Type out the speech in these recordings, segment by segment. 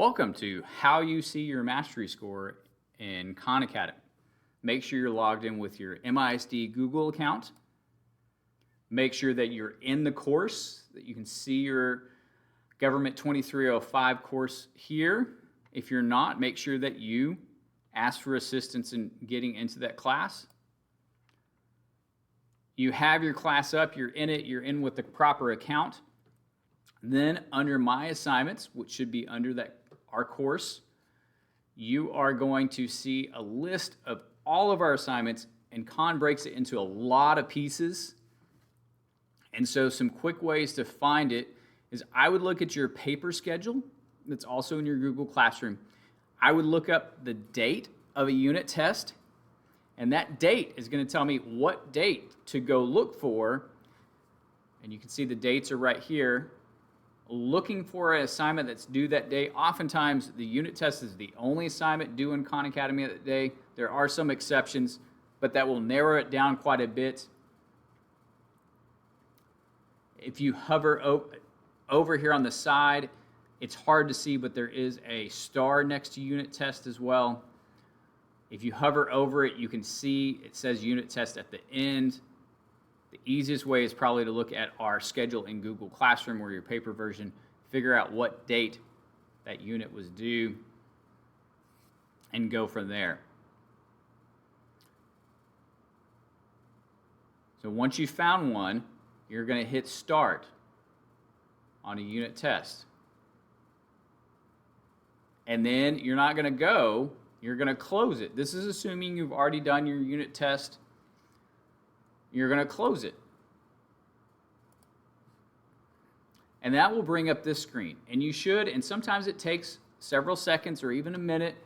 Welcome to How You See Your Mastery Score in Khan Academy. Make sure you're logged in with your MISD Google account. Make sure that you're in the course, that you can see your Government 2305 course here. If you're not, make sure that you ask for assistance in getting into that class. You have your class up, you're in with the proper account. Then under My Assignments, which should be under our course, you are going to see a list of all of our assignments, and Khan breaks it into a lot of pieces. And so some quick ways to find it is I would look at your paper schedule that's also in your Google Classroom. I would look up the date of a unit test, and that date is going to tell me what date to go look for. And you can see the dates are right here. Looking for an assignment that's due that day. Oftentimes, the unit test is the only assignment due in Khan Academy that day. There are some exceptions, but that will narrow it down quite a bit. If you hover over here on the side, it's hard to see, but there is a star next to unit test as well. If you hover over it, you can see it says unit test at the end. The easiest way is probably to look at our schedule in Google Classroom or your paper version, figure out what date that unit was due, and go from there. So once you found one, you're going to hit Start on a unit test. And then you're not going to go, you're going to close it. This is assuming you've already done your unit test. You're going to close it. And that will bring up this screen. And you should, and sometimes it takes several seconds or even a minute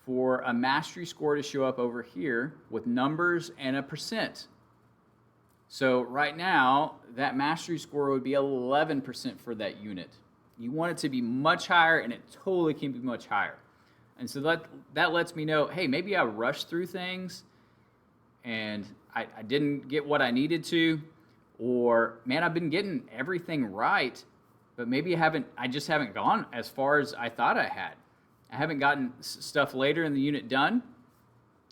for a mastery score to show up over here with numbers and a percent. So right now, that mastery score would be 11% for that unit. You want it to be much higher, and it totally can be much higher. And so that lets me know, hey, maybe I rushed through things and I didn't get what I needed to, or man, I've been getting everything right, but maybe I just haven't gone as far as I thought I had. I haven't gotten stuff later in the unit done.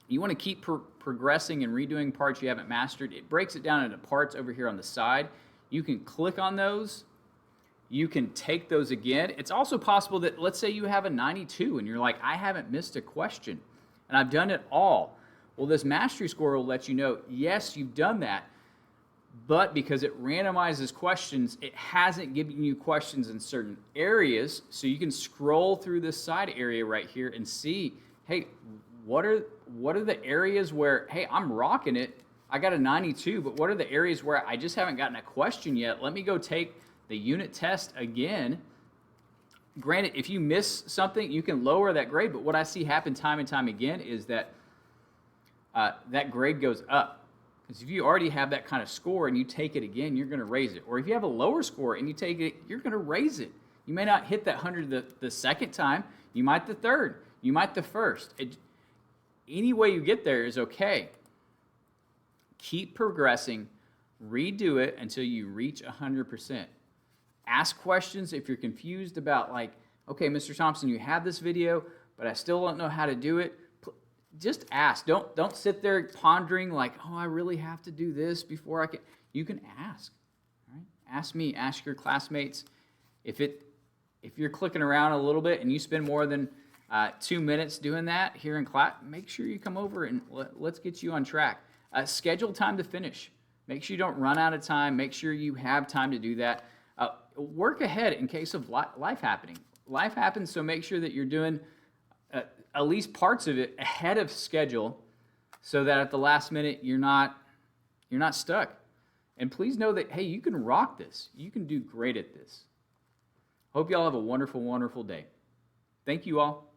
You want to keep progressing and redoing parts you haven't mastered. It breaks it down into parts over here on the side. You can click on those. You can take those again. It's also possible that, let's say you have a 92 and you're like, I haven't missed a question and I've done it all. Well, this mastery score will let you know, yes, you've done that, but because it randomizes questions, it hasn't given you questions in certain areas, so you can scroll through this side area right here and see, hey, what are the areas where, hey, I'm rocking it, I got a 92, but what are the areas where I just haven't gotten a question yet? Let me go take the unit test again. Granted, if you miss something, you can lower that grade, but what I see happen time and time again is that that grade goes up. Because if you already have that kind of score and you take it again, you're going to raise it. Or if you have a lower score and you take it, you're going to raise it. You may not hit that 100 the second time. You might the third. You might the first. Any way you get there is okay. Keep progressing. Redo it until you reach 100%. Ask questions if you're confused about, like, okay, Mr. Thompson, you have this video, but I still don't know how to do it. Just ask. Don't sit there pondering like, oh, I really have to do this before I can. You can ask. All right? Ask me. Ask your classmates. If you're clicking around a little bit and you spend more than 2 minutes doing that here in class, make sure you come over and let's get you on track. Schedule time to finish. Make sure you don't run out of time. Make sure you have time to do that. Work ahead in case of life happening. Life happens, so make sure that you're doing at least parts of it ahead of schedule so that at the last minute you're not stuck. And please know that, hey, you can rock this. You can do great at this. Hope y'all have a wonderful, wonderful day. Thank you all.